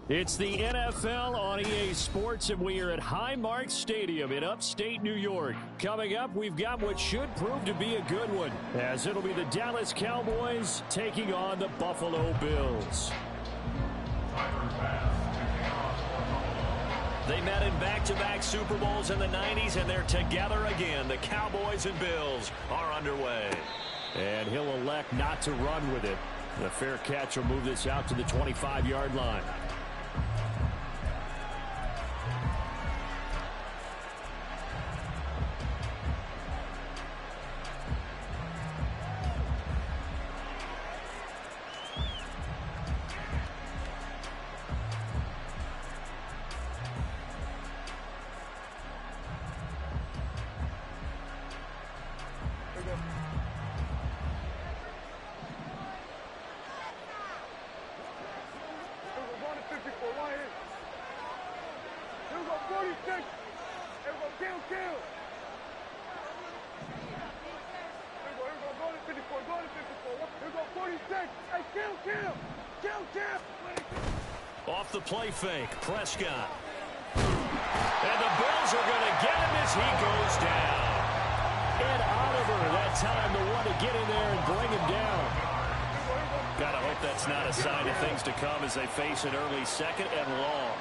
It's the NFL on EA Sports, and we are at Highmark Stadium in upstate New York. Coming up, we've got what should prove to be a good one, as it'll be the Dallas Cowboys taking on the Buffalo Bills. They met in back-to-back Super Bowls in the 90s, and they're together again. The Cowboys and Bills are underway. And he'll elect not to run with it. The fair catch will move this out to the 25-yard line. Off the play fake, Prescott. And the Bills are going to get him as he goes down. Ed Oliver, that time, the one to get in there and bring him down. Gotta hope that's not a sign of things to come as they face an early second and long.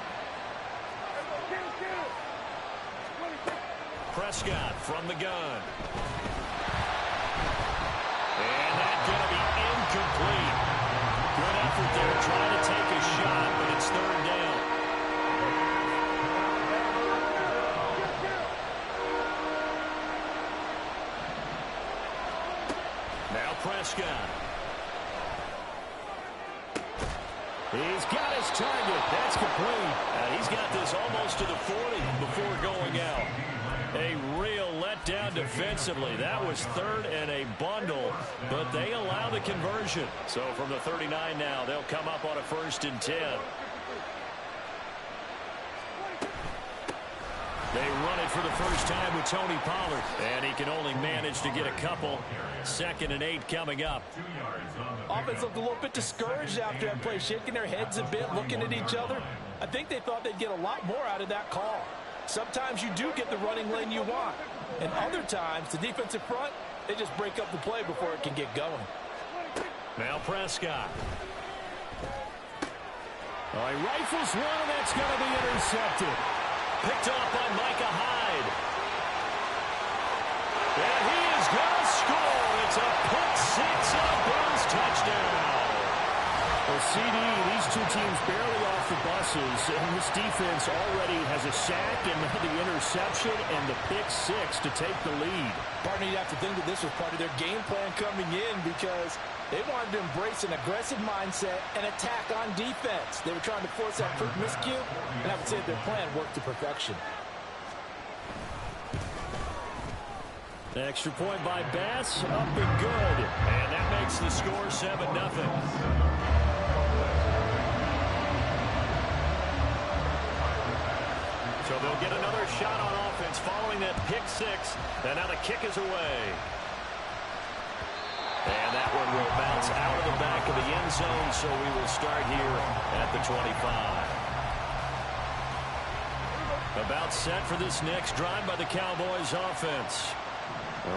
Prescott from the gun. And that's going to be incomplete. Good effort there trying to take a shot, but it's third down. Now Prescott. He's got his target. That's complete. He's got this almost to the 40 before going out. A real letdown defensively. That was third and a bundle, but they allow the conversion. So from the 39 now, they'll come up on a 1st and 10. They run it for the first time with Tony Pollard, and he can only manage to get a couple. 2nd and 8 coming up. Offense looked a little bit discouraged after that play, shaking their heads a bit, looking at each other. I think they thought they'd get a lot more out of that call. Sometimes you do get the running lane you want, and other times the defensive front, they just break up the play before it can get going. Now Prescott. Oh, he rifles one, and that's going to be intercepted. Picked off by Micah Hyde. And he is going to score. It's a pick six and a Bills touchdown. Well, CD, these two teams barely off the buses, and this defense already has a sack and the interception and the pick six to take the lead. Partner, you have to think that this was part of their game plan coming in because they wanted to embrace an aggressive mindset and attack on defense. They were trying to force that quick miscue, and I would say their plan worked to perfection. Extra point by Bass, up and good. And that makes the score 7-0. So they'll get another shot on offense following that pick six. And now the kick is away. And that one will bounce out of the back of the end zone, so we will start here at the 25. About set for this next drive by the Cowboys offense.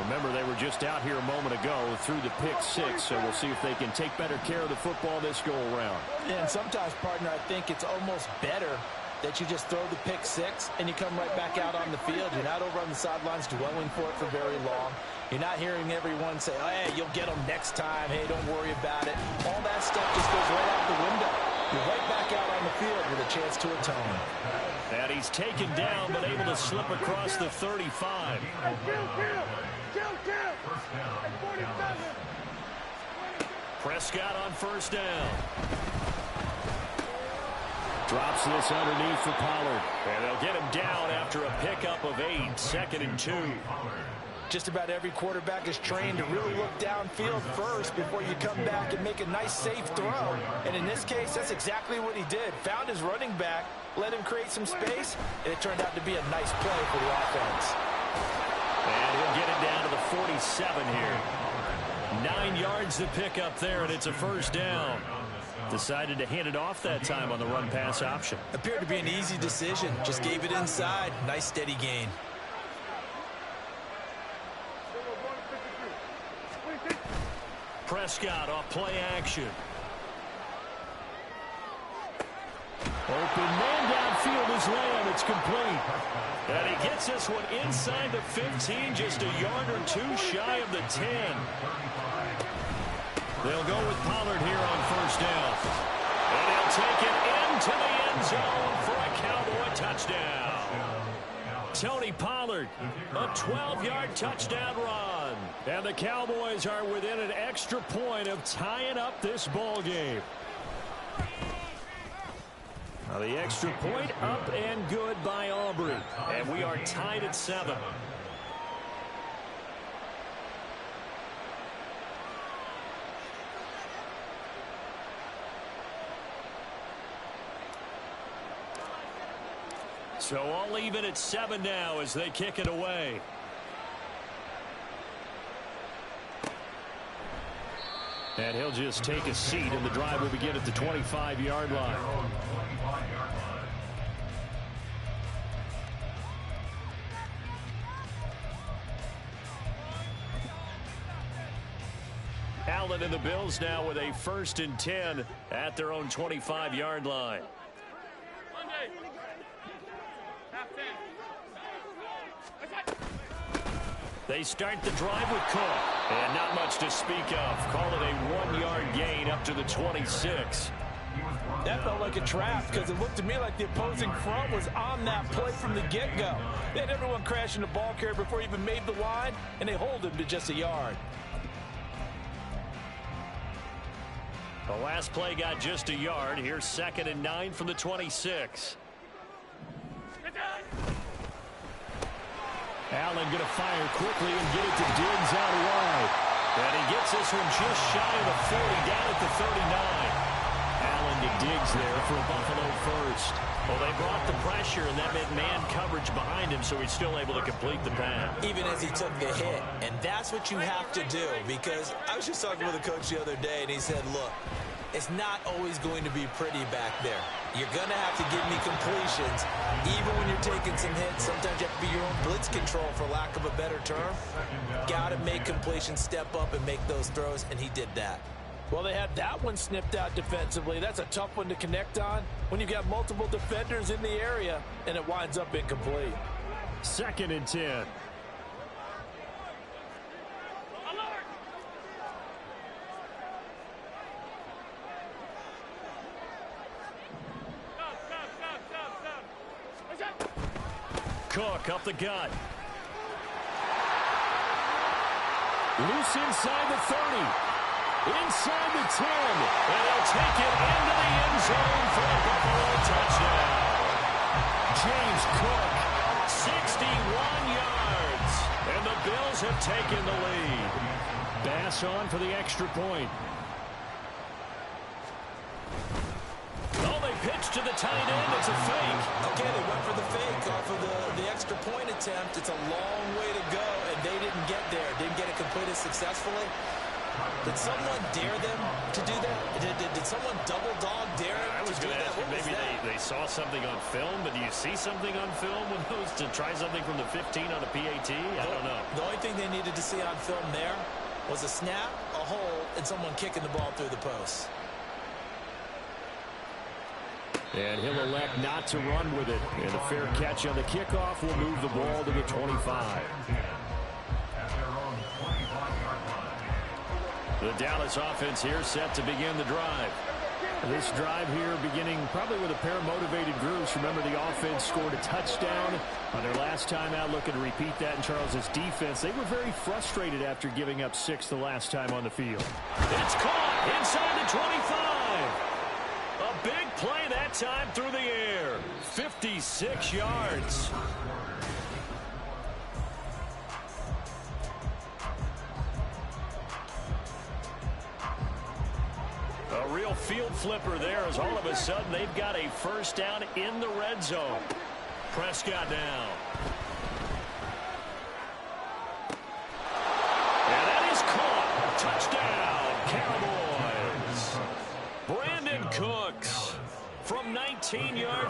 Remember, they were just out here a moment ago through the pick six, so we'll see if they can take better care of the football this go-around. And sometimes, partner, I think it's almost better that you just throw the pick six and you come right back out on the field. You're not over on the sidelines dwelling for it for very long. You're not hearing everyone say, oh, hey, you'll get them next time. Hey, don't worry about it. All that stuff just goes right out the window. You're right back out on the field with a chance to atone. And he's taken down, but able to slip across the 35. Prescott on 1st down. Drops this underneath for Pollard. And they'll get him down after a pickup of 8. 2nd and 2. Just about every quarterback is trained to really look downfield first before you come back and make a nice, safe throw. And in this case, that's exactly what he did. Found his running back, let him create some space, and it turned out to be a nice play for the offense. And he'll get it down to the 47 here. 9 yards to pick up there, and it's a 1st down. Decided to hand it off that time on the run-pass option. Appeared to be an easy decision. Just gave it inside. Nice steady gain. Prescott off play action. Open man downfield is Lamb. It's complete. And he gets this one inside the 15, just a yard or two shy of the 10. They'll go with Pollard here on first down. And he'll take it into the end zone for a Cowboy touchdown. Tony Pollard, a 12-yard touchdown run. And the Cowboys are within an extra point of tying up this ball game. Now the extra point up and good by Aubrey. And we are tied at 7. So all even at 7 now as they kick it away. And he'll just take a seat, and the drive will begin at the 25-yard line. Allen and the Bills now with a 1st and 10 at their own 25-yard line. They start the drive with Cook. And not much to speak of. Call it a 1-yard gain up to the 26. That felt like a trap because it looked to me like the opposing front was on that play from the get-go. They had everyone crashing the ball carrier before he even made the line, and they hold him to just a yard. The last play got just a yard. Here's 2nd and 9 from the 26. Allen going to fire quickly and get it to Diggs out wide. And he gets this one just shy of the 40, down at the 39. Allen to Diggs there for a Buffalo first. Well, they brought the pressure, and that meant man coverage behind him, so he's still able to complete the pass. Even as he took the hit. And that's what you have to do, because I was just talking with a coach the other day, and he said, look, it's not always going to be pretty back there. You're going to have to give me completions. Even when you're taking some hits, sometimes you have to be your own blitz control, for lack of a better term. Got to make completions, step up, and make those throws, and he did that. Well, they had that one snipped out defensively. That's a tough one to connect on when you've got multiple defenders in the area, and it winds up incomplete. 2nd and 10. Cook up the gut. Loose inside the 30. Inside the 10. And he'll take it into the end zone for a Buffalo touchdown. James Cook. 61 yards. And the Bills have taken the lead. Bass on for the extra point. Oh, they pitch to the tight end. It's a fake. Okay, they went for the fake off of the extra point attempt. It's a long way to go, and they didn't get there. Didn't get it completed successfully. Did someone dare them to do that? Did someone double dog dare them I was to do going to that? ask you, maybe they saw something on film, but do you see something on film with those to try something from the 15 on a PAT? I don't know. The only thing they needed to see on film there was a snap, a hole, and someone kicking the ball through the post. And he'll elect not to run with it. And a fair catch on the kickoff will move the ball to the 25. The Dallas offense here set to begin the drive. This drive here beginning probably with a pair of motivated groups. Remember, the offense scored a touchdown on their last time out. Looking to repeat that in Charles's defense. They were very frustrated after giving up 6 the last time on the field. It's caught inside the 25. A big play that time through the air. 56 yards. A real field flipper there as all of a sudden they've got a first down in the red zone. Prescott down. And that is caught. Touchdown, Cowboys. Brandon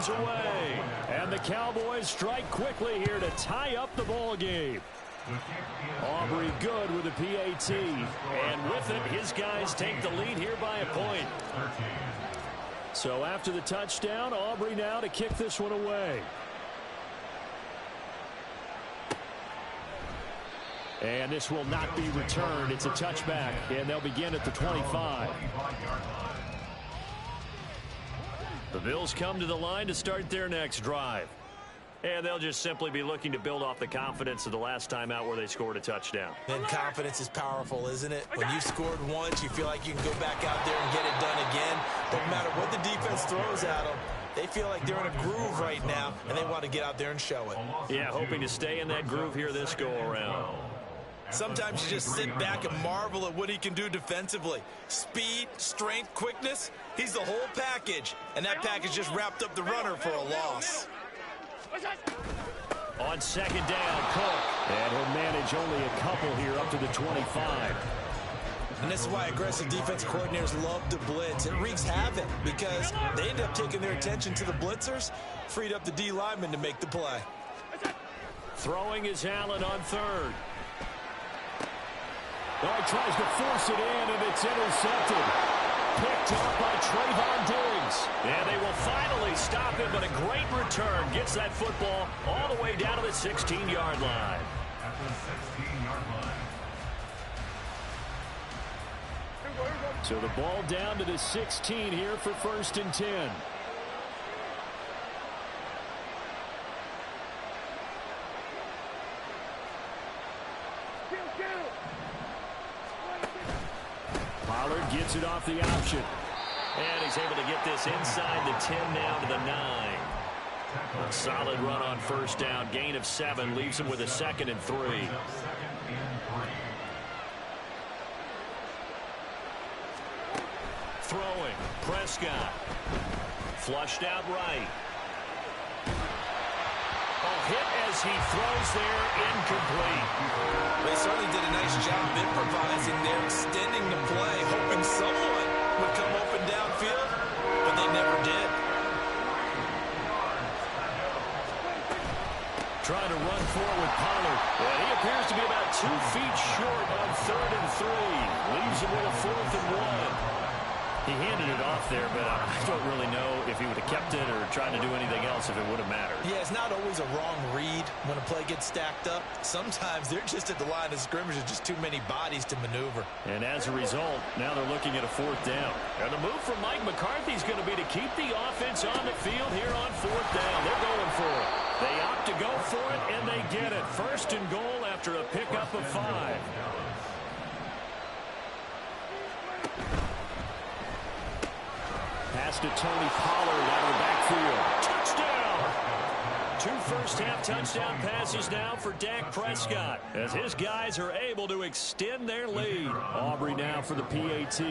yards away. And the Cowboys strike quickly here to tie up the ball game. Aubrey good with a PAT. And with it, his guys take the lead here by a point. So after the touchdown, Aubrey now to kick this one away. And this will not be returned. It's a touchback, and they'll begin at the 25. The Bills come to the line to start their next drive. And they'll just simply be looking to build off the confidence of the last time out where they scored a touchdown. And confidence is powerful, isn't it? When you scored once, you feel like you can go back out there and get it done again. No matter what the defense throws at them, they feel like they're in a groove right now, and they want to get out there and show it. Yeah, hoping to stay in that groove here this go-around. Sometimes you just sit back and marvel at what he can do defensively. Speed, strength, quickness, he's the whole package. And that package just wrapped up the runner for a loss. On second down, Cook. And he'll manage only a couple here up to the 25. And this is why aggressive defense coordinators love to blitz. It wreaks havoc because they end up taking their attention to the blitzers, freed up the D lineman to make the play. Throwing is Allen on third. Oh, he tries to force it in, and it's intercepted. Picked up by Trayvon Diggs. And they will finally stop him, but a great return gets that football all the way down to the 16-yard line. At the 16-yard line. So the ball down to the 16 here for 1st and 10. Pollard gets it off the option. And he's able to get this inside the 10 now to the 9. A solid run on first down. Gain of 7 leaves him with a 2nd and 3. Throwing. Prescott. Flushed out right. Hit as he throws there, incomplete. They certainly did a nice job improvising there, extending the play, hoping someone would come open downfield, but they never did. Trying to run forward with Pollard. And he appears to be about 2 feet short on 3rd and 3. Leaves him with a 4th and 1. He handed it off there, but I don't really know if he would have kept it or tried to do anything else if it would have mattered. Yeah, it's not always a wrong read when a play gets stacked up. Sometimes they're just at the line of scrimmage with just too many bodies to maneuver. And as a result, now they're looking at a 4th down. And the move from Mike McCarthy is going to be to keep the offense on the field here on 4th down. They're going for it. They opt to go for it, and they get it. 1st and goal after a pickup of 5. Pass to Tony Pollard out of the backfield. Touchdown! 2 first-half touchdown passes now for Dak Prescott as his guys are able to extend their lead. Aubrey now for the PAT.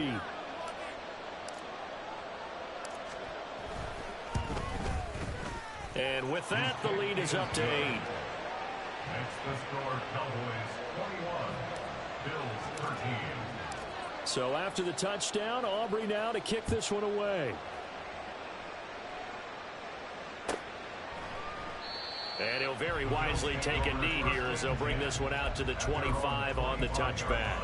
And with that, the lead is up to 8. Next the score, Cowboys 21, Bills 13. So after the touchdown, Aubrey now to kick this one away. And he'll very wisely take a knee here as they'll bring this one out to the 25 on the touchback.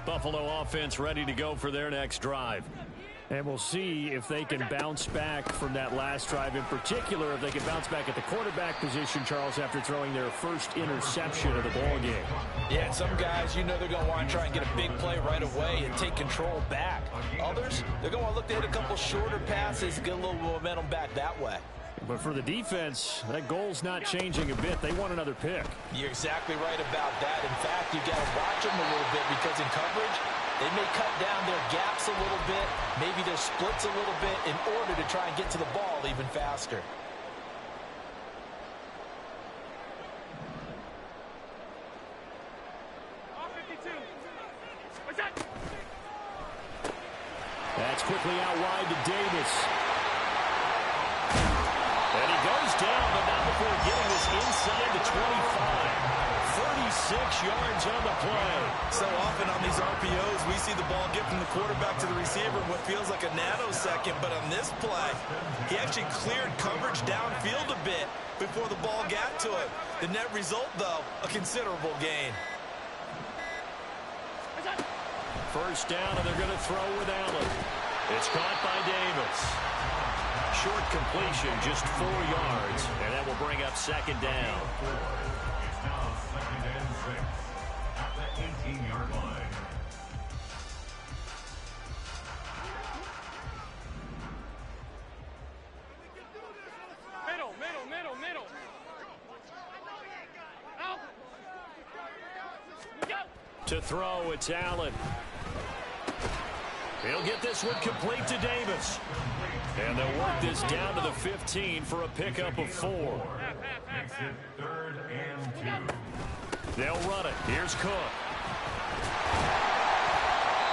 Buffalo offense ready to go for their next drive. And we'll see if they can bounce back from that last drive, in particular, if they can bounce back at the quarterback position, Charles, after throwing their first interception of the ball game. Yeah, and some guys, you know they're going to want to try and get a big play right away and take control back. Others, they're going to look to hit a couple shorter passes, get a little momentum back that way. But for the defense, that goal's not changing a bit. They want another pick. You're exactly right about that. In fact, you got to watch them a little bit because in coverage, they may cut down their gaps a little bit, maybe their splits a little bit in order to try and get to the ball even faster. That's quickly out wide to Davis. And he goes down, but not before getting this inside the 25. 36 yards on the play. So often on these RPOs, we see the ball get from the quarterback to the receiver in what feels like a nanosecond. But on this play, he actually cleared coverage downfield a bit before the ball got to him. The net result, though, a considerable gain. First down, and they're going to throw with Allen. It's caught by Davis. Short completion, just 4 yards, and that will bring up second down. It's now 2nd and 6 at the 18-yard line. Middle. Out. To throw, it's Allen. He'll get this one complete to Davis. And they'll work this down to the 15 for a pickup of 4. Makes it 3rd and 2. They'll run it. Here's Cook.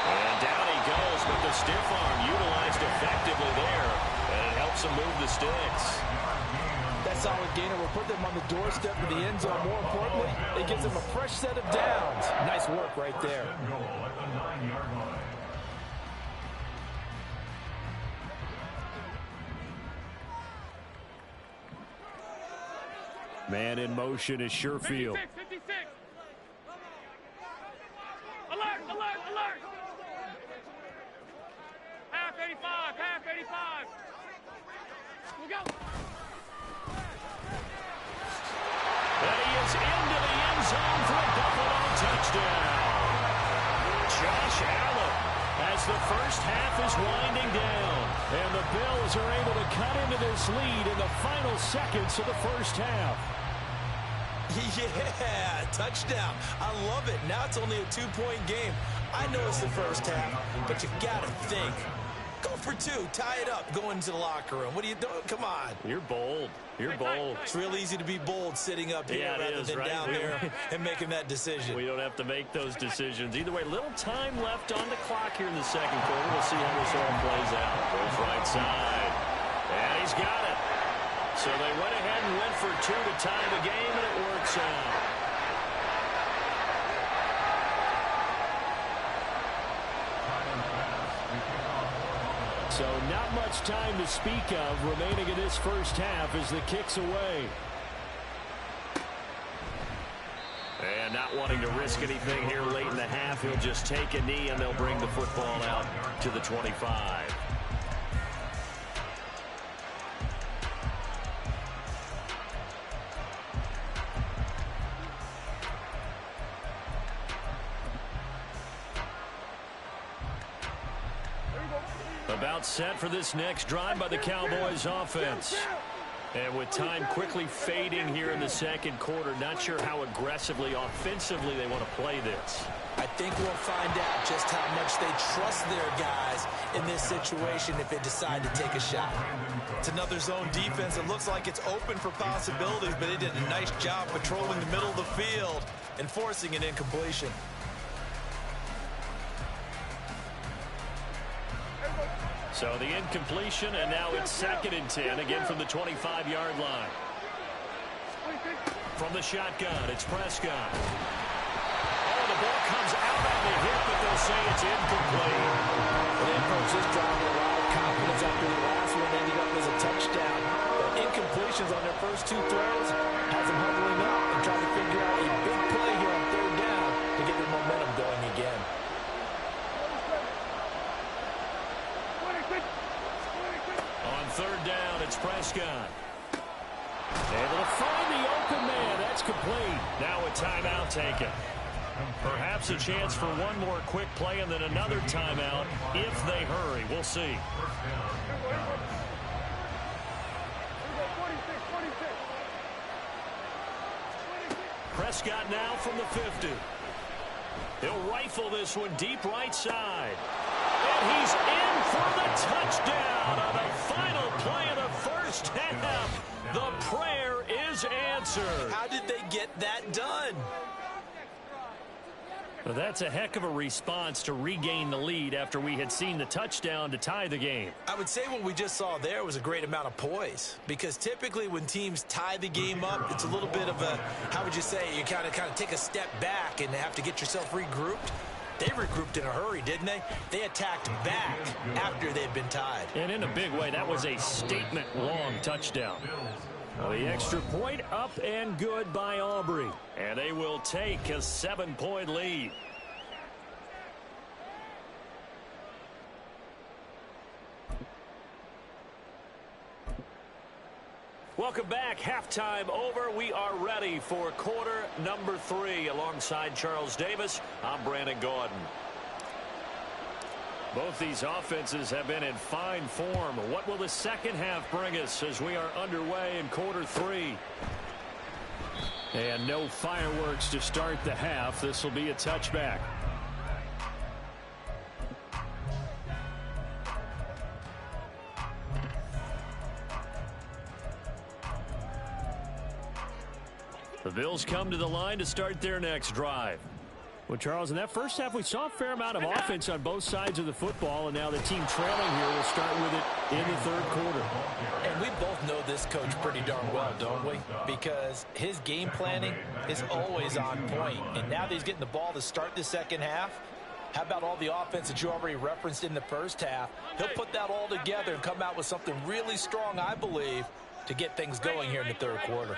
And down he goes, but the stiff arm utilized effectively there. And it helps him move the sticks. That solid gainer will put them on the doorstep of the end zone. More importantly, it gives them a fresh set of downs. Nice work right there. Goal at the 9-yard line. Man in motion is Sherfield. 56. Alert. Half 85. We'll go. And he is into the end zone for a Buffalo touchdown. Josh Allen, as the first half is winding down, and the Bills are able to cut into this lead in the final seconds of the first half. Yeah, touchdown. I love it. Now it's only a 2-point game. I know it's the first half, but you got to think. Go for 2. Tie it up. Go into the locker room. What are you doing? Come on. You're bold. It's real easy to be bold sitting up here rather than right? down there and making that decision. We don't have to make those decisions. Either way, little time left on the clock here in the second quarter. We'll see how this all plays out. Goes right side. And he's got it. So they went ahead and went for 2 to tie the game, and it works out. So not much time to speak of remaining in this first half as the kick's away. And not wanting to risk anything here late in the half, he'll just take a knee and they'll bring the football out to the 25. About set for this next drive by the Cowboys offense. And with time quickly fading here in the second quarter, not sure how aggressively, offensively they want to play this. I think we'll find out just how much they trust their guys in this situation if they decide to take a shot. It's another zone defense. It looks like it's open for possibilities, but they did a nice job patrolling the middle of the field and forcing an incompletion. So the incompletion, and now it's 2nd and 10, again from the 25-yard line. From the shotgun, it's Prescott. Oh, the ball comes out on the hip, but they'll say it's incomplete. And then coach just dropped a lot of confidence after the last one ended up as a touchdown. But incompletions on their first 2 throws has them huddling up and trying to figure out a big play here on 3rd down to get their momentum going again. On 3rd down, it's Prescott. Able to find the open man. That's complete. Now a timeout taken. Perhaps a chance for one more quick play and then another timeout if they hurry. We'll see. Prescott now from the 50. He'll rifle this one deep right side. And he's in for the touchdown on the final play of the first half. The prayer is answered. How did they get that done? Well, that's a heck of a response to regain the lead after we had seen the touchdown to tie the game. I would say what we just saw there was a great amount of poise, because typically when teams tie the game up, it's a little bit of a, how would you say, you kind of take a step back and have to get yourself regrouped. They regrouped in a hurry, didn't they? They attacked back after they'd been tied. And in a big way, that was a statement-long touchdown. Well, the extra point up and good by Aubrey. And they will take a 7-point lead. Welcome back. Halftime over. We are ready for quarter number 3. Alongside Charles Davis, I'm Brandon Gaudin. Both these offenses have been in fine form. What will the second half bring us as we are underway in quarter 3? And no fireworks to start the half. This will be a touchback. The Bills come to the line to start their next drive. Well, Charles, in that first half, we saw a fair amount of offense on both sides of the football, and now the team trailing here will start with it in the third quarter. And we both know this coach pretty darn well, don't we? Because his game planning is always on point. And now that he's getting the ball to start the second half, how about all the offense that you already referenced in the first half? He'll put that all together and come out with something really strong, I believe, to get things going here in the third quarter.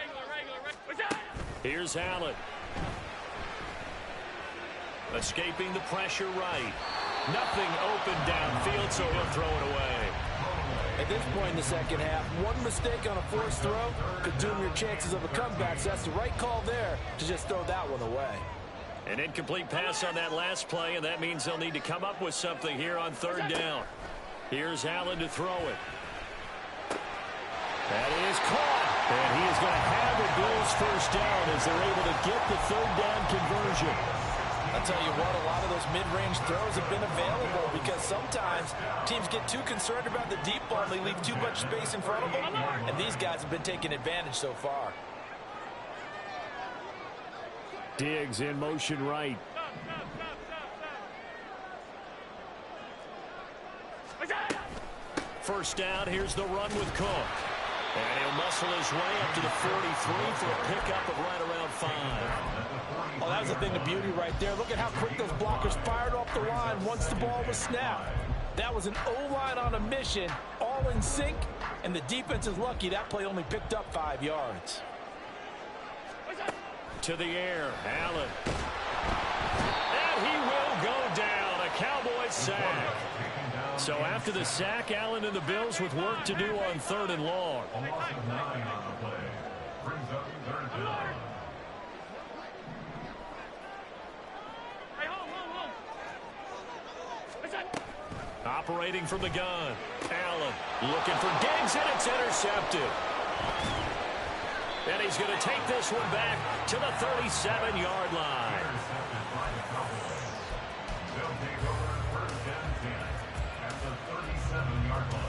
Here's Allen. Escaping the pressure right. Nothing open downfield, so he'll throw it away. At this point in the second half, one mistake on a forced throw could doom your chances of a comeback. So that's the right call there to just throw that one away. An incomplete pass on that last play, and that means they'll need to come up with something here on third down. Here's Allen to throw it. That is caught. And he is going to have the Bills first down as they're able to get the third down conversion. I'll tell you what, a lot of those mid-range throws have been available because sometimes teams get too concerned about the deep ball and they leave too much space in front of them. And these guys have been taking advantage so far. Diggs in motion right. First down, here's the run with Cook. And he'll muscle his way up to the 43 for a pickup of right around 5. Oh, that was a thing of beauty right there. Look at how quick those blockers fired off the line once the ball was snapped. That was an O-line on a mission, all in sync, and the defense is lucky that play only picked up 5 yards. To the air, Allen. And he will go down. A Cowboys sack. So after the sack, Allen and the Bills with work to do on third and long. Operating from the gun. Allen looking for Diggs, and it's intercepted. And he's going to take this one back to the 37-yard line. They'll take over first and 10 at the 37-yard line.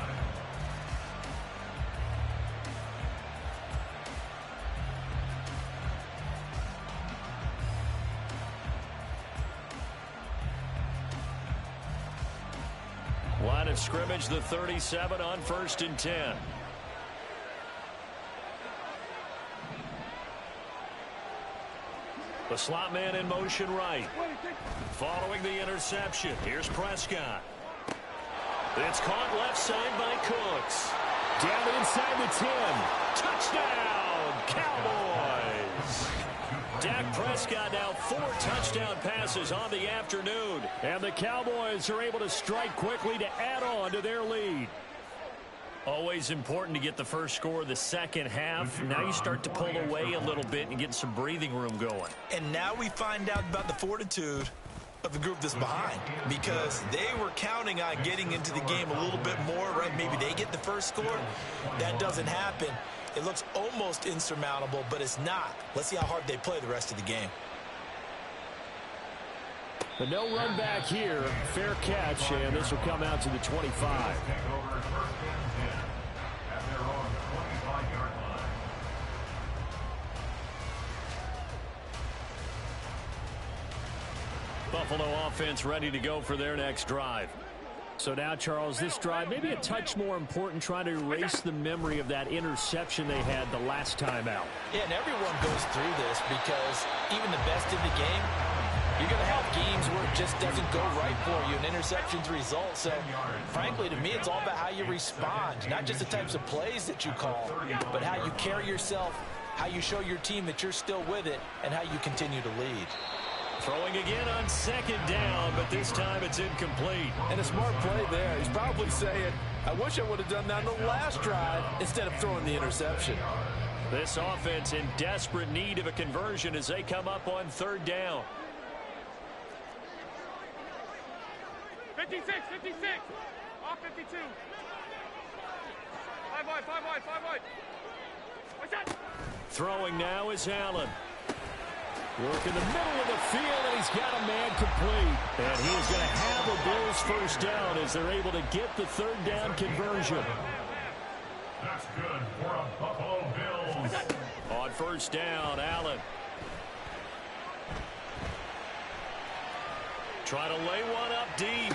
Line of scrimmage, the 37 on first and 10. The slot man in motion right. Following the interception, here's Prescott. It's caught left side by Cooks. Down inside the 10. Touchdown, Cowboys! Dak Prescott now 4 touchdown passes on the afternoon. And the Cowboys are able to strike quickly to add on to their lead. Always important to get the first score of the second half. Now you start to pull away a little bit and get some breathing room going. And now we find out about the fortitude of the group that's behind, because they were counting on getting into the game a little bit more, right? Maybe they get the first score. That doesn't happen. It looks almost insurmountable, but it's not. Let's see how hard they play the rest of the game. But no run back here. Fair catch, and this will come out to the 25. Buffalo offense ready to go for their next drive. So now, Charles, this drive maybe a touch more important, trying to erase the memory of that interception they had the last time out. Yeah, and everyone goes through this because even the best in the game, you're going to have games where it just doesn't go right for you, and interceptions result. So, frankly, to me, it's all about how you respond, not just the types of plays that you call, but how you carry yourself, how you show your team that you're still with it, and how you continue to lead. Throwing again on second down, but this time it's incomplete. And a smart play there. He's probably saying, I wish I would have done that on the last drive instead of throwing the interception. This offense in desperate need of a conversion as they come up on third down. 56, 56. Off 52. 5 wide, 5 wide, 5 wide. What's that? Throwing now is Allen. Work in the middle of the field, and he's got a man complete. And he is going to have the Bills first down as they're able to get the third down conversion. That's good for a Buffalo Bills. On first down, Allen. Try to lay one up deep.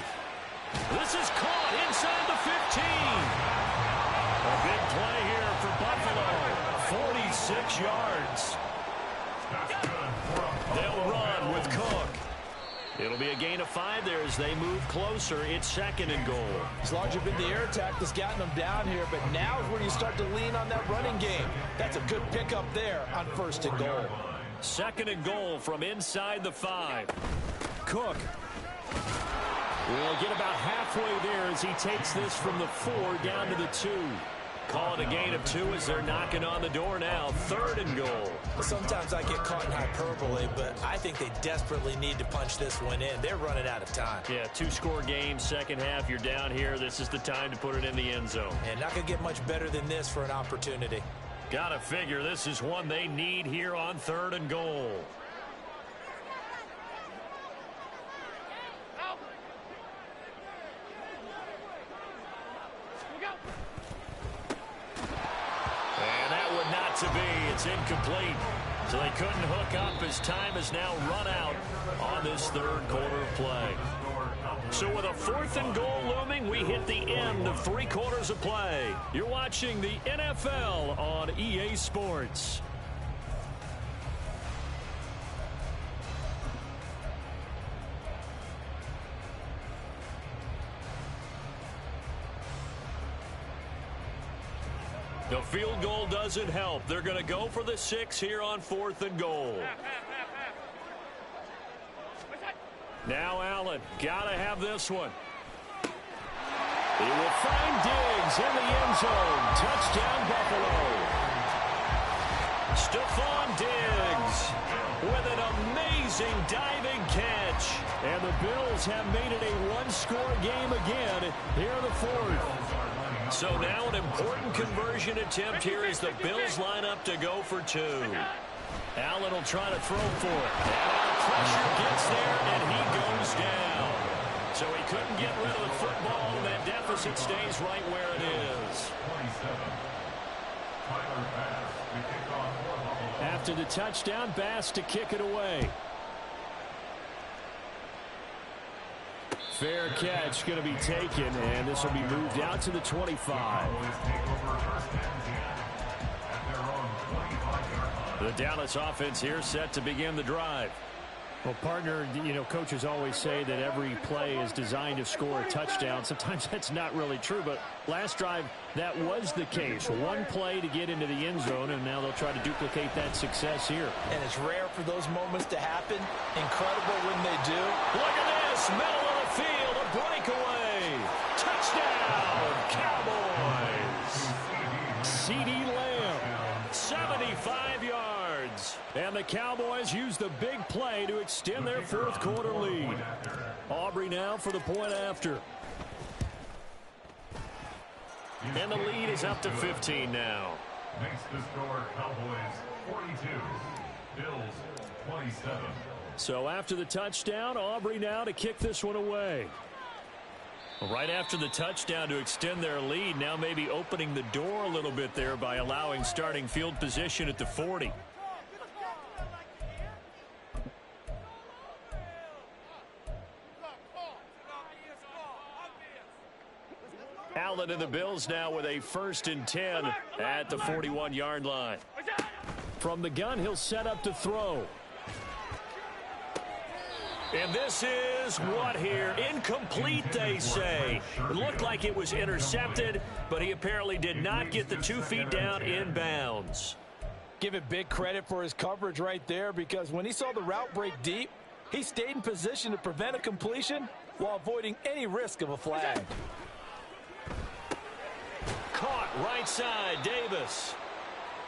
This is caught inside the 15. A big play here for Buffalo. 46 yards. They'll run with Cook. It'll be a gain of 5 there as they move closer. It's second and goal. It's largely been the air attack that's gotten them down here, but now is where you start to lean on that running game. That's a good pickup there on first and goal. Second and goal from inside the 5. Cook will get about halfway there as he takes this from the 4 down to the 2. Call it a gain of 2 as they're knocking on the door now. Third and goal. Sometimes I get caught in hyperbole, but I think they desperately need to punch this one in. They're running out of time. Yeah, 2-score game, second half, you're down here. This is the time to put it in the end zone. And not going to get much better than this for an opportunity. Gotta figure this is one they need here on third and goal. Out. Go. And that would not to be. It's incomplete. So they couldn't hook up as time has now run out on this third quarter of play. So with a 4th and goal looming, we hit the end of 3 quarters of play. You're watching the NFL on EA Sports. The field goal doesn't help. They're going to go for the 6 here on 4th and goal. Now Allen, got to have this one. He will find Diggs in the end zone. Touchdown, Buffalo. Stephon Diggs with an amazing diving catch. And the Bills have made it a 1-score game again here in the 4th. So now an important conversion attempt here as the Bills line up to go for 2. Allen will try to throw for it. And pressure gets there, and he goes down. So he couldn't get rid of the football, and that deficit stays right where it is. After the touchdown, Bass to kick it away. Fair catch going to be taken, and this will be moved out to the 25. The Dallas offense here set to begin the drive. Well, partner, you know, coaches always say that every play is designed to score a touchdown. Sometimes that's not really true, but last drive, that was the case. One play to get into the end zone, and now they'll try to duplicate that success here. And it's rare for those moments to happen. Incredible when they do. Look at this, middle of the field, a breakaway. Touchdown, Cowboys. CeeDee Lamb. 75 yards. And the Cowboys use the big play to extend their 4th quarter lead. Aubrey now for the point after. And the lead is up to 15 now. Makes the score Cowboys 42, Bills 27. So after the touchdown, Aubrey now to kick this one away. Right after the touchdown to extend their lead, now maybe opening the door a little bit there by allowing starting field position at the 40. Allen and the Bills now with a 1st and 10 at the 41-yard line. From the gun, he'll set up to throw. And this is what here? Incomplete, they say. It looked like it was intercepted, but he apparently did not get the 2 feet down in bounds. Give it big credit for his coverage right there, because when he saw the route break deep, he stayed in position to prevent a completion while avoiding any risk of a flag. Caught right side, Davis.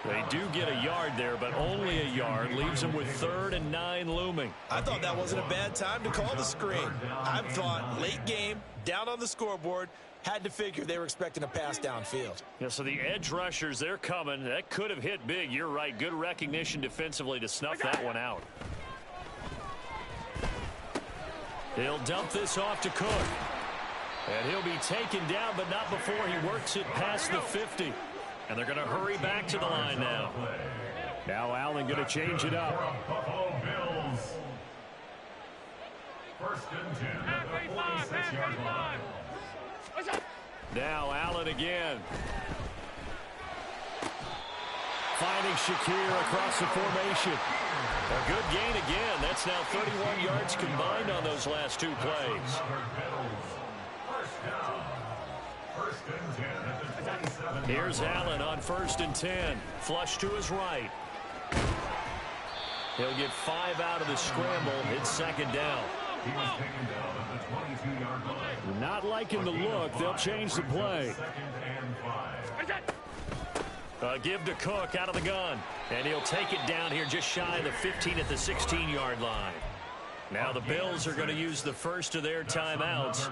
They do get a yard there, but only a yard. Leaves them with 3rd and 9 looming. I thought that wasn't a bad time to call the screen. I thought late game, down on the scoreboard, had to figure they were expecting a pass downfield. Yeah, so the edge rushers, they're coming. That could have hit big. You're right. Good recognition defensively to snuff that one out. He'll dump this off to Cook. And he'll be taken down, but not before he works it past the 50. And they're going to hurry back to the line now. Now Allen going to change it up. Buffalo Bills. 1st and 10 at the 46-yard line. Now Allen again. Finding Shakir across the formation. A good gain again. That's now 31 yards combined on those last 2 plays. Here's Allen on 1st and 10. Flush to his right. He'll get 5 out of the scramble. It's 2nd down. He was taken down at the 22-yard line. Not liking the look. They'll change the play. 2nd and 5. Give to Cook out of the gun. And he'll take it down here just shy of the 15 at the 16-yard line. Now the Bills are going to use the first of their timeouts.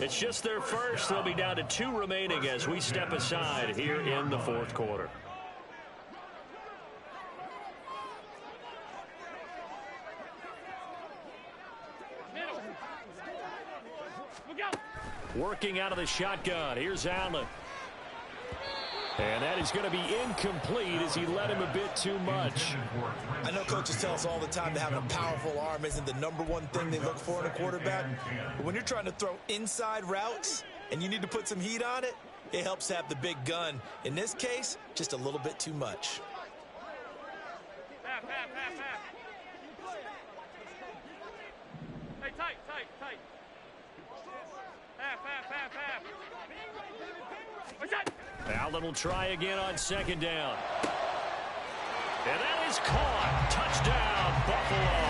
It's just their first. They'll be down to 2 remaining as we step aside here in the 4th quarter. Working out of the shotgun. Here's Allen. And that is going to be incomplete as he led him a bit too much. I know coaches tell us all the time that having a powerful arm isn't the #1 thing they look for in a quarterback. But when you're trying to throw inside routes and you need to put some heat on it, it helps have the big gun. In this case, just a little bit too much. Half. Hey, tight. Half. What's that? Allen will try again on 2nd down. And that is caught. Touchdown, Buffalo.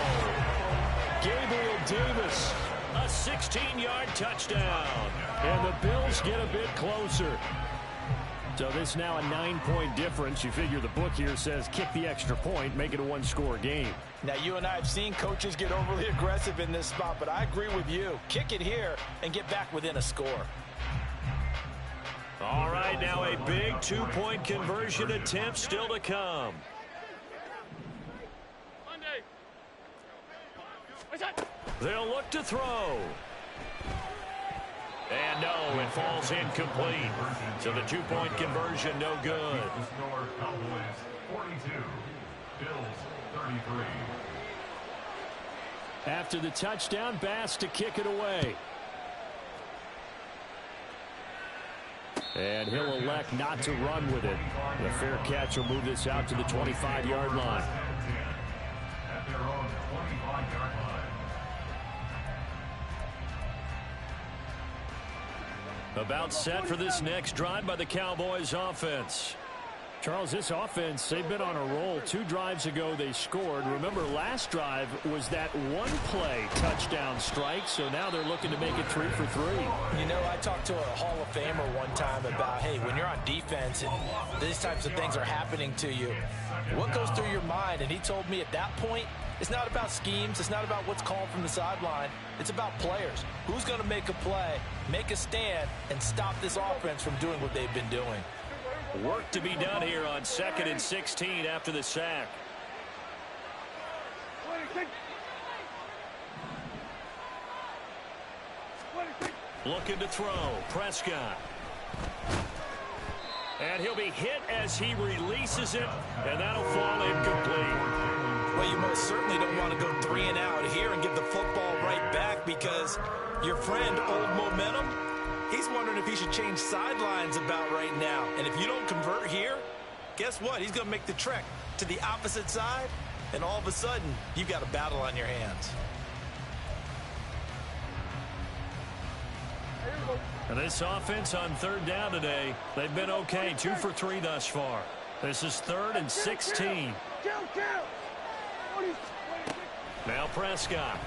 Gabriel Davis. A 16-yard touchdown. And the Bills get a bit closer. So this now a 9-point difference. You figure the book here says kick the extra point, make it a 1-score game. Now, you and I have seen coaches get overly aggressive in this spot, but I agree with you. Kick it here and get back within a score. All right, now a big 2-point conversion attempt still to come. Monday. What's that? They'll look to throw. And no, it falls incomplete. So the 2-point conversion no good. The score, Cowboys 42, Bills 33. After the touchdown, Bass to kick it away. And he'll elect not to run with it. The fair catch will move this out to the 25-yard line. At their own 25-yard line. About set for this next drive by the Cowboys offense. Charles, this offense, they've been on a roll. 2 drives ago, they scored. Remember, last drive was that 1-play touchdown strike, so now they're looking to make it 3 for 3. You know, I talked to a Hall of Famer one time about, hey, when you're on defense and these types of things are happening to you, what goes through your mind? And he told me at that point, it's not about schemes. It's not about what's called from the sideline. It's about players. Who's going to make a play, make a stand, and stop this offense from doing what they've been doing? Work to be done here on 2nd and 16 after the sack. Looking to throw. Prescott. And he'll be hit as he releases it, and that'll fall incomplete. Well, you most certainly don't want to go 3 and out here and give the football right back, because your friend, Old Momentum, He's wondering if he should change sidelines about right now. And if you don't convert here, guess what? He's going to make the trek to the opposite side, and all of a sudden, you've got a battle on your hands. And this offense on third down today, they've been okay, 2 for 3 thus far. This is 3rd and 16. Now Prescott.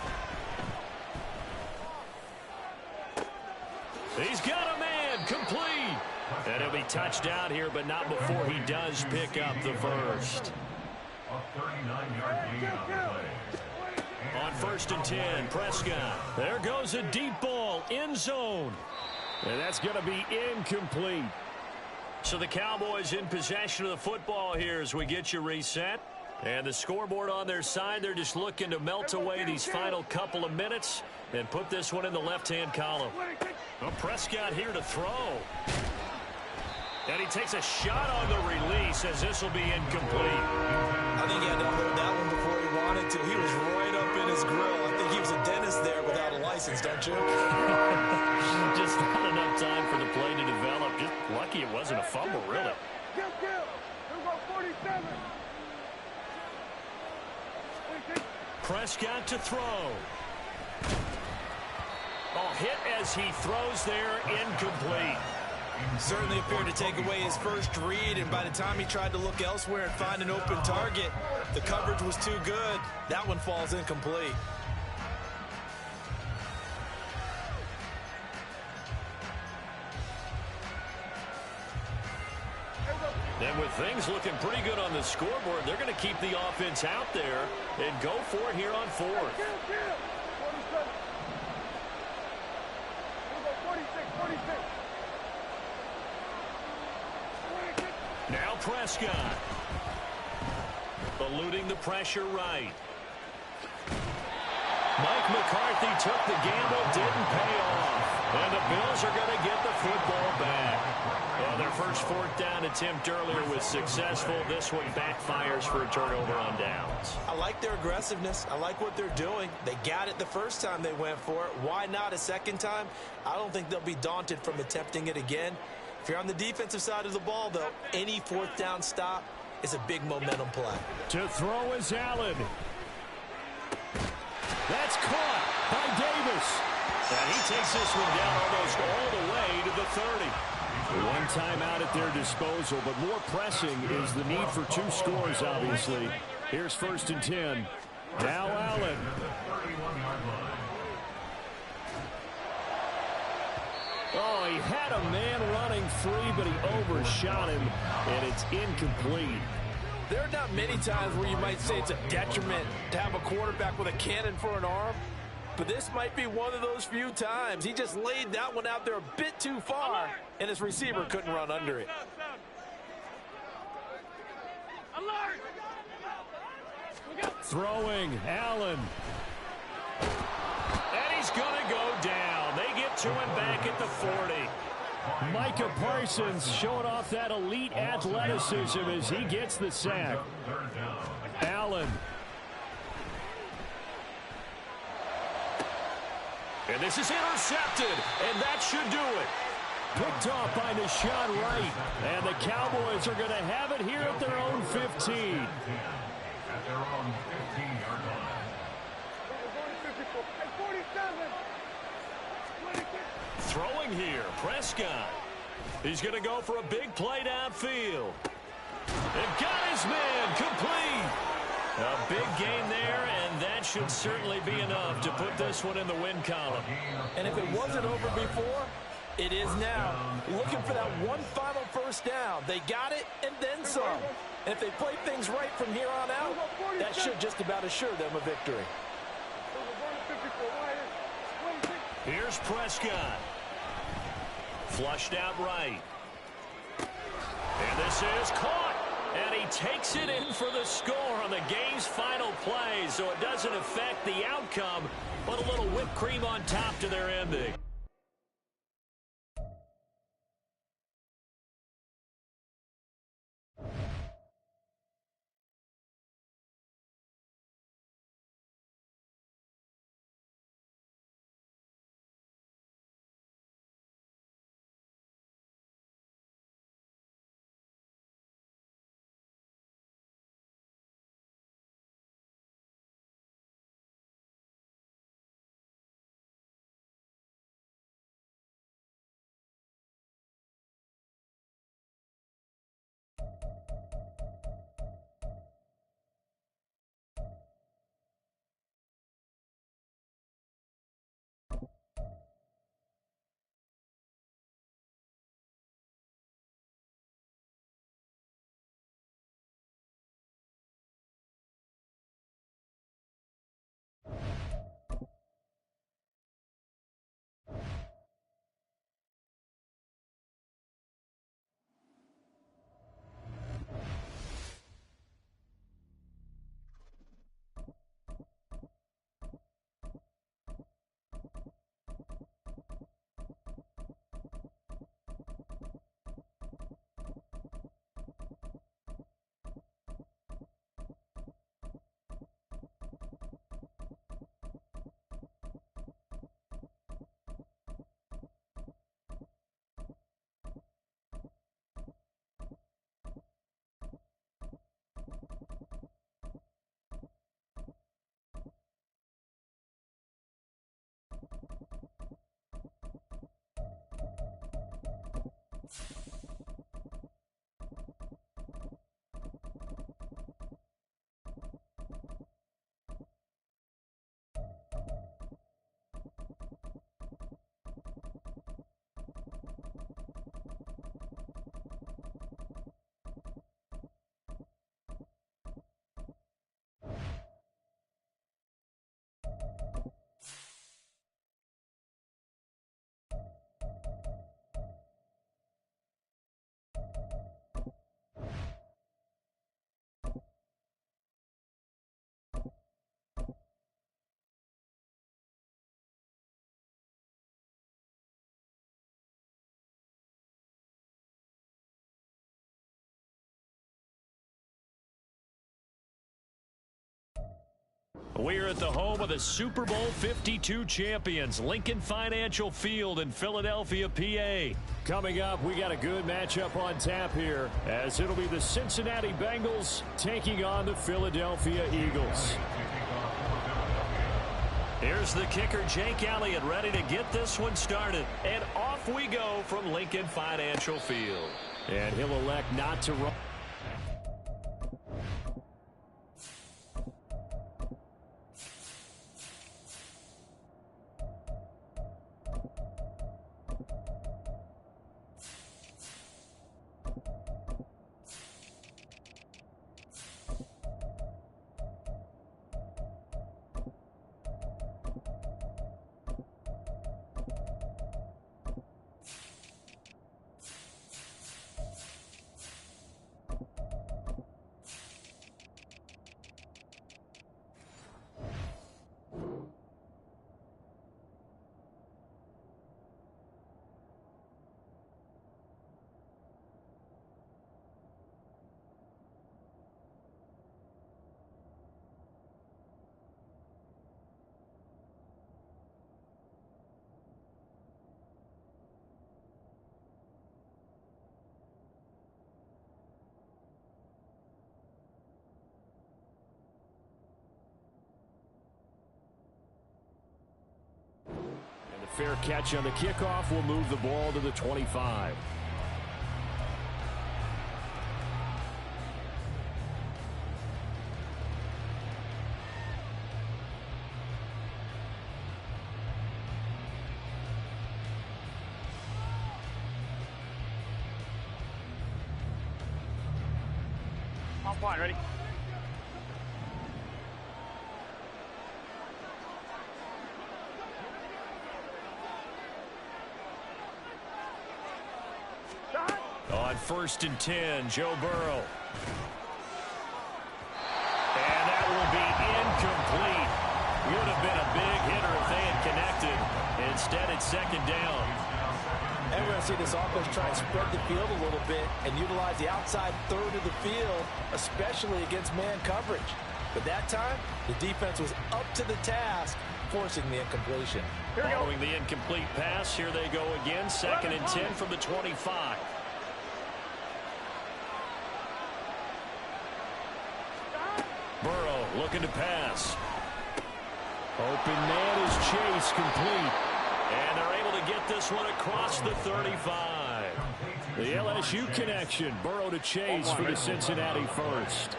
He's got a man, complete. And he'll be touched down here, but not before he does pick up the first. A 39-yard gain on the play. On 1st and 10, Prescott. There goes a deep ball, end zone. And that's going to be incomplete. So the Cowboys in possession of the football here as we get you reset. And the scoreboard on their side, they're just looking to melt away these final couple of minutes and put this one in the left-hand column. Well, Prescott here to throw. And he takes a shot on the release as this will be incomplete. I think he had to unload that one before he wanted to. He was right up in his grill. I think he was a dentist there without a license, don't you? Just not enough time for the play to develop. Just lucky it wasn't a fumble, really. Prescott to throw. Oh, hit as he throws there, incomplete. Certainly appeared to take away his first read, and by the time he tried to look elsewhere and find an open target, the coverage was too good. That one falls incomplete. And with things looking pretty good on the scoreboard, they're going to keep the offense out there and go for it here on 4th. Now Prescott. Eluding the pressure right. Mike McCarthy took the gamble, didn't pay off. And the Bills are going to get the football back. Well, their first 4th down attempt earlier was successful. This one backfires for a turnover on downs. I like their aggressiveness. I like what they're doing. They got it the first time they went for it. Why not a second time? I don't think they'll be daunted from attempting it again. If you're on the defensive side of the ball, though, any 4th down stop is a big momentum play. To throw is Allen. That's caught by Davis. And he takes this one down almost all the way to the 30. One timeout at their disposal, but more pressing is the need for 2 scores, obviously. Here's 1st and 10. Now Allen. Oh, he had a man running free, but he overshot him, and it's incomplete. There are not many times where you might say it's a detriment to have a quarterback with a cannon for an arm, but this might be one of those few times. He just laid that one out there a bit too far, and his receiver couldn't run under it. Throwing, Allen. And he's going to go down. They get to him back at the 40. Micah Parsons showing off that elite athleticism as he gets the sack. Allen. And this is intercepted, and that should do it. Picked off by Deshaun Wright, and the Cowboys are going to have it here at their own 15. At their own 15-yard line. Throwing here, Prescott. He's going to go for a big play downfield. And got his man complete. A big gain there, and that should certainly be enough to put this one in the win column. And if it wasn't over before, it is now. Looking for that one final 1st down. They got it and then some. And if they play things right from here on out, that should just about assure them a victory. Here's Prescott. Flushed out right. And this is caught. And he takes it in for the score on the game's final play. So it doesn't affect the outcome, but a little whipped cream on top to their ending. We're at the home of the Super Bowl 52 champions, Lincoln Financial Field in Philadelphia, PA. Coming up, we got a good matchup on tap here, as it'll be the Cincinnati Bengals taking on the Philadelphia Eagles. Here's the kicker, Jake Elliott, ready to get this one started. And off we go from Lincoln Financial Field. And he'll elect not to run. Fair catch on the kickoff will move the ball to the 25. On point, ready? On 1st and 10, Joe Burrow. And that will be incomplete. Would have been a big hitter if they had connected. Instead, it's 2nd down. And we're going to see this offense try and spread the field a little bit and utilize the outside third of the field, especially against man coverage. But that time, the defense was up to the task, forcing the incompletion. Following the incomplete pass, here they go again. 2nd and 10 from the 25. Burrow looking to pass. Open man is Chase, complete. And they're able to get this one across the 35. The LSU connection. Burrow to Chase for the Cincinnati first.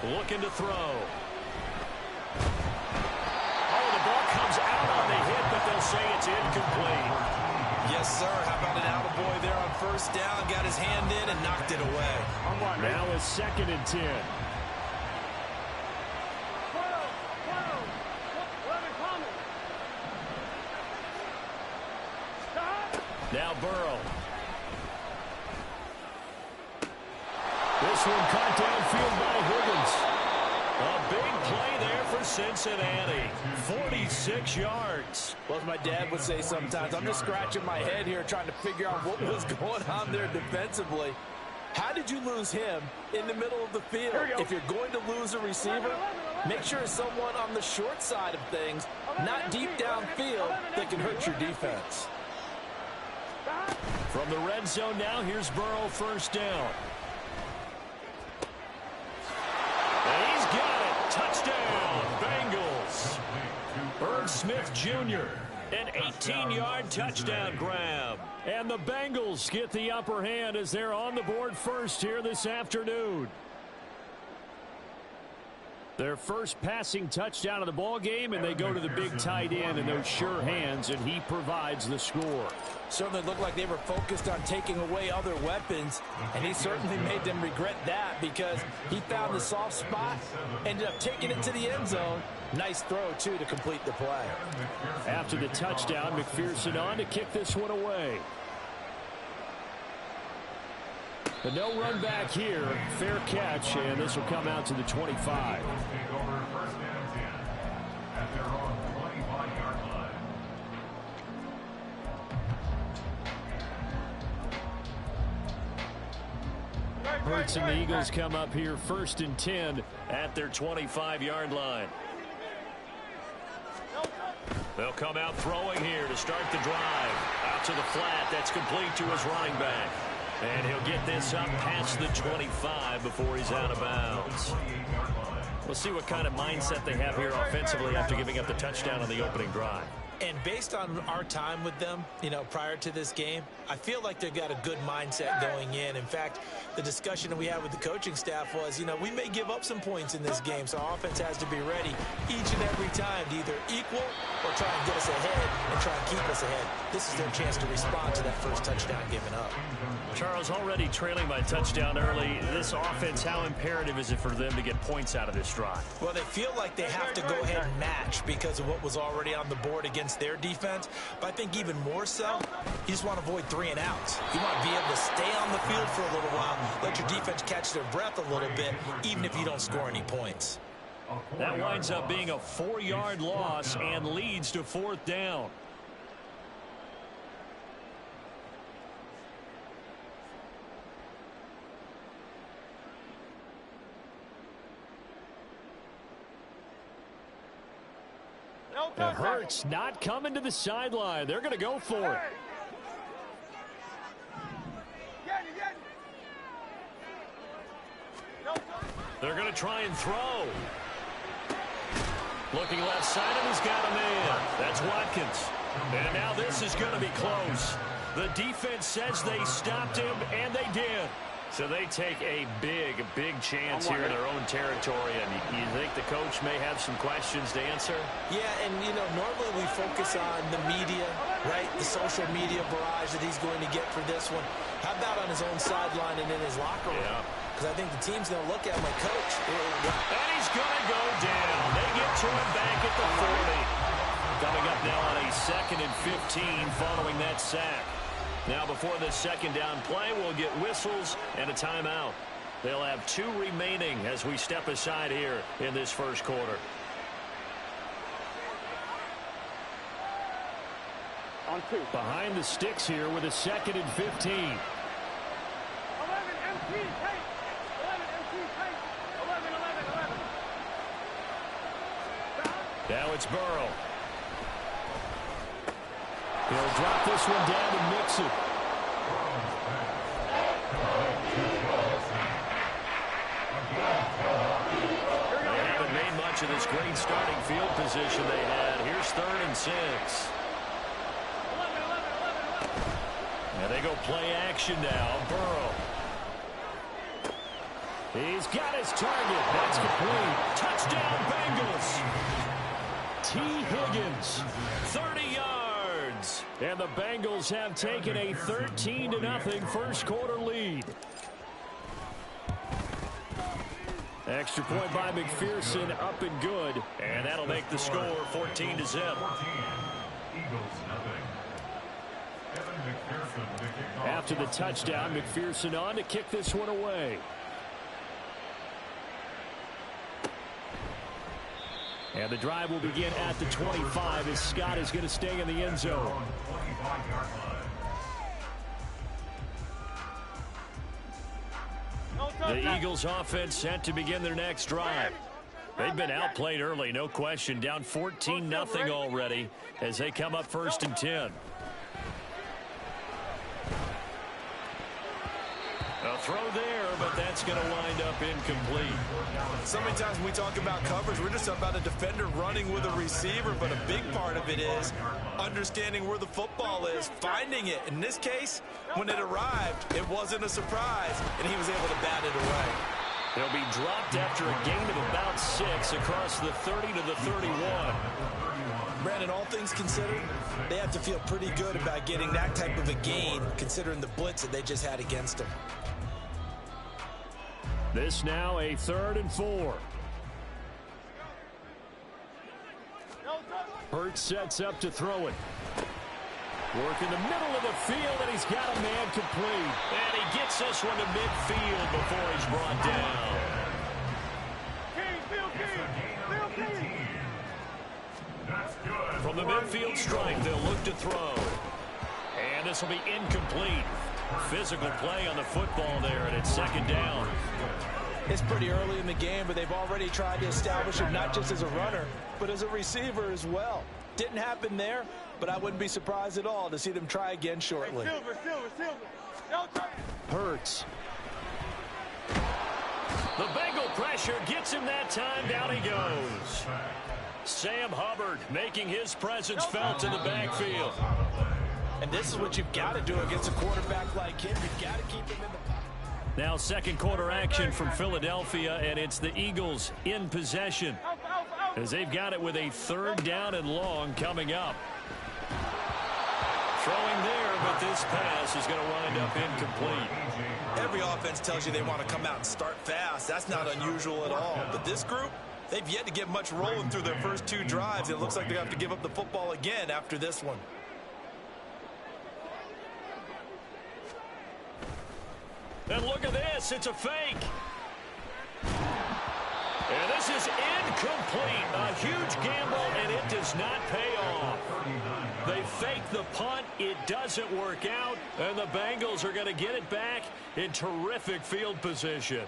Looking to throw. Oh, the ball comes out on the hit, but they'll say it's incomplete. Yes, sir. How about an attaboy there on 1st down? Got his hand in and knocked it away. Now it's 2nd and 10. Now Burrow. This one caught downfield by Higgins. A big play there for Cincinnati. 46 yards. Well, as my dad would say sometimes, I'm just scratching my head here trying to figure out what was going on there defensively. How did you lose him in the middle of the field? If you're going to lose a receiver, make sure it's someone on the short side of things, not deep downfield, that can hurt your defense. From the red zone now, here's Burrow 1st down. And he's got it. Touchdown, Bengals. Irv Smith Jr., an 18-yard touchdown grab. And the Bengals get the upper hand as they're on the board first here this afternoon. Their first passing touchdown of the ball game, and they go to the big tight end and those sure hands, and he provides the score. Certainly looked like they were focused on taking away other weapons, and he certainly made them regret that because he found the soft spot, ended up taking it to the end zone. Nice throw, too, to complete the play. After the touchdown, McPherson on to kick this one away. But no run back here. Fair catch, and this will come out to the 25. Hurts and the Eagles come up here 1st and 10 at their 25-yard line. They'll come out throwing here to start the drive. Out to the flat. That's complete to his running back. And he'll get this up past the 25 before he's out of bounds. We'll see what kind of mindset they have here offensively after giving up the touchdown on the opening drive. And based on our time with them, prior to this game, I feel like they've got a good mindset going in. In fact, the discussion that we had with the coaching staff was, we may give up some points in this game, so our offense has to be ready each and every time to either equal or try and get us ahead and try and keep us ahead. This is their chance to respond to that first touchdown given up. Charles, already trailing by touchdown early. This offense, how imperative is it for them to get points out of this drive? Well, they feel like they have to go ahead and match because of what was already on the board against their defense. But I think even more so, you just want to avoid 3 and outs. You want to be able to stay on the field for a little while, let your defense catch their breath a little bit, even if you don't score any points. That winds up being a 4-yard loss and leads to 4th down. And Hurts not coming to the sideline. They're going to go for it. They're going to try and throw. Looking left side, and he's got a man. That's Watkins. And now this is going to be close. The defense says they stopped him, and they did. So they take a big chance here in their own territory. And you think the coach may have some questions to answer? Yeah, and, normally we focus on the media, right? The social media barrage that he's going to get for this one. How about on his own sideline and in his locker room? Yeah. Because I think the team's going to look at him like, Coach. And he's going to go down. They get to him back at the 40. Coming up now on a 2nd and 15 following that sack. Now before this second down play, we'll get whistles and a timeout. They'll have 2 remaining as we step aside here in this first quarter. On 2. Behind the sticks here with a 2nd and 15. 11 MT tight. 11 MT tight. 11. Now it's Burrow. He'll drop this one down and mix it. They haven't made much of this great starting field position they had. Here's 3rd and 6. 11. And they go play action now. Burrow. He's got his target. That's complete. Touchdown, Bengals. T. Higgins. 30 yards. And the Bengals have taken a 13-0 first quarter lead. Extra point by McPherson, up and good. And that'll make the score 14-0. After the touchdown, McPherson on to kick this one away. And the drive will begin at the 25 as Scott is going to stay in the end zone. The Eagles offense set to begin their next drive. They've been outplayed early, no question. Down 14-0 already as they come up 1st and 10. A throw there, but that's going to wind up incomplete. So many times when we talk about coverage, we're just about a defender running with a receiver, but a big part of it is understanding where the football is, finding it. In this case, when it arrived, it wasn't a surprise, and he was able to bat it away. They'll be dropped after a gain of about 6 across the 30 to the 31. Brandon, all things considered, they have to feel pretty good about getting that type of a gain, considering the blitz that they just had against them. This now a 3rd and 4. Hurts sets up to throw it. Work in the middle of the field, and he's got a man complete. And he gets this one to midfield before he's brought down. From the midfield strike, they'll look to throw. And this will be incomplete. Physical play on the football there, and it's second down. It's pretty early in the game, but they've already tried to establish him not just as a runner, but as a receiver as well. Didn't happen there, but I wouldn't be surprised at all to see them try again shortly. Hurts. The Bengal pressure gets him that time. Down he goes. Sam Hubbard making his presence felt in the backfield. And this is what you've got to do against a quarterback like him. You've got to keep him in the... Now second quarter action from Philadelphia, and it's the Eagles in possession as they've got it with a third down and long coming up. Throwing there, but this pass is going to wind up incomplete. Every offense tells you they want to come out and start fast. That's not unusual at all. But this group, they've yet to get much rolling through their first two drives. It looks like they have to give up the football again after this one. And look at this. It's a fake. And this is incomplete. A huge gamble, and it does not pay off. They fake the punt. It doesn't work out, and the Bengals are going to get it back in terrific field position.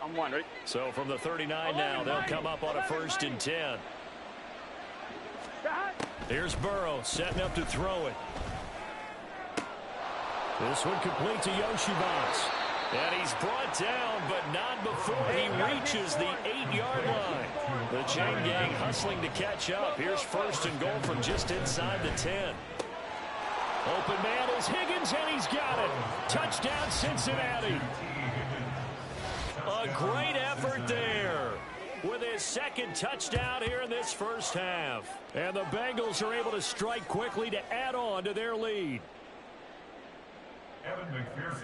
I'm one, right? So from the 39 now, they'll come up on a 1st and 10. Here's Burrow setting up to throw it. This one complete to Yoshibas. And he's brought down, but not before he reaches the 8-yard line. The chain gang hustling to catch up. Here's 1st and goal from just inside the 10. Open man is Higgins, and he's got it. Touchdown, Cincinnati. A great effort there with his second touchdown here in this first half. And the Bengals are able to strike quickly to add on to their lead.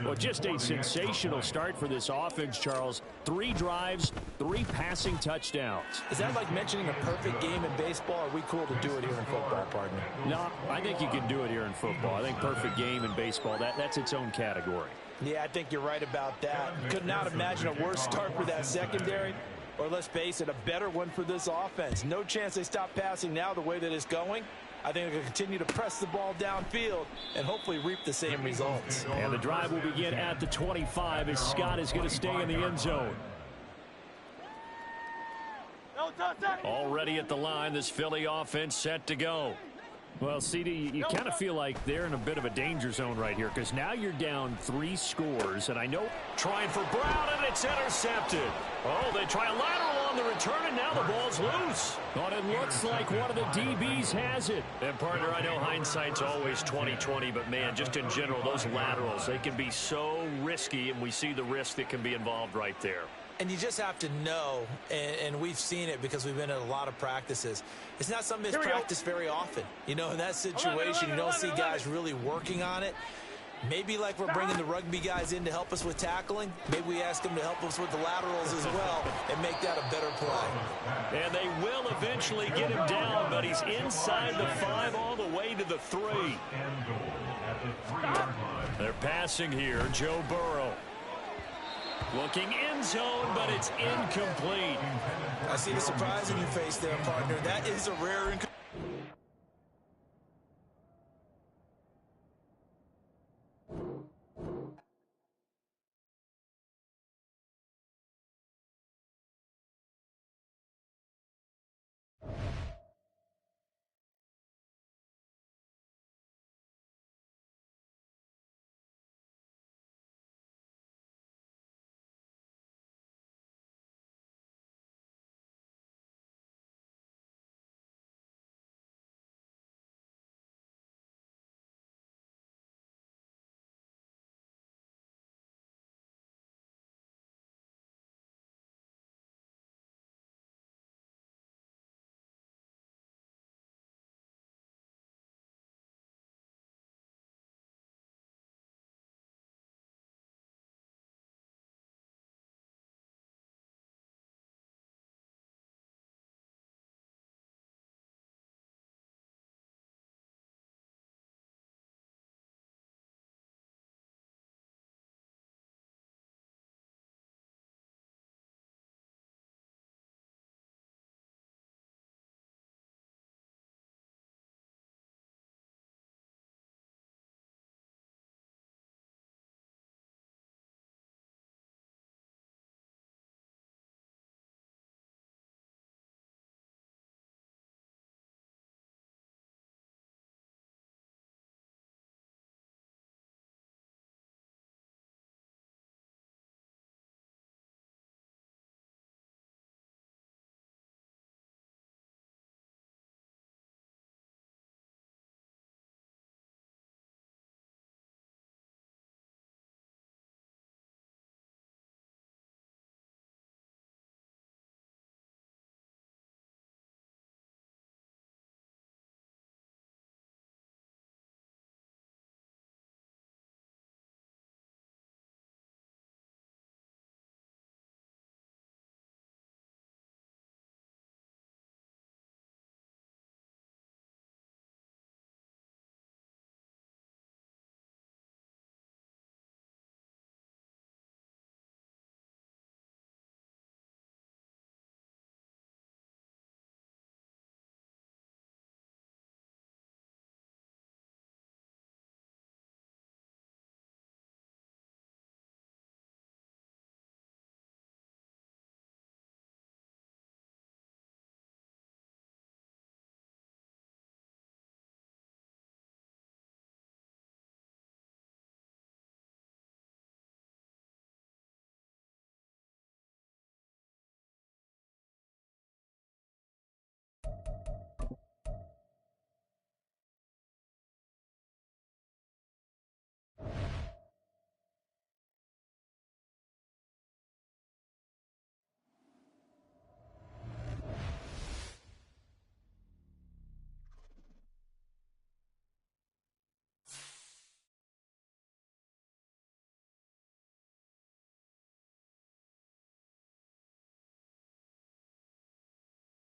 Well, just a sensational start for this offense, Charles. 3 drives, 3 passing touchdowns. Is that like mentioning a perfect game in baseball? Or are we cool to do it here in football, partner? No, I think you can do it here in football. I think perfect game in baseball, that's its own category. Yeah, I think you're right about that. Could not imagine a worse start for that secondary, or let's face it, a better one for this offense. No chance they stop passing now the way that it's going. I think they'll continue to press the ball downfield and hopefully reap the same results. And the drive will begin at the 25 as Scott is going to stay in the end zone. Already at the line, this Philly offense set to go. Well, CD, you kind of feel like they're in a bit of a danger zone right here because now you're down 3 scores, and I know... Trying for Brown, and it's intercepted. Oh, they try a lateral on the return, and now the ball's loose. But it looks like one of the DBs has it. And, partner, I know hindsight's always 20/20, but, man, just in general, those laterals, they can be so risky, and we see the risk that can be involved right there. And you just have to know, and we've seen it because we've been in a lot of practices. It's not something that's practiced very often. You know, in that situation, you don't see guys really working on it. Maybe like we're bringing the rugby guys in to help us with tackling. Maybe we ask them to help us with the laterals as well and make that a better play. And they will eventually get him down, but he's inside the 5 all the way to the 3. They're passing here, Joe Burrow. Looking end zone, but it's incomplete. I see the surprise in your face there, partner. That is a rare incomplete.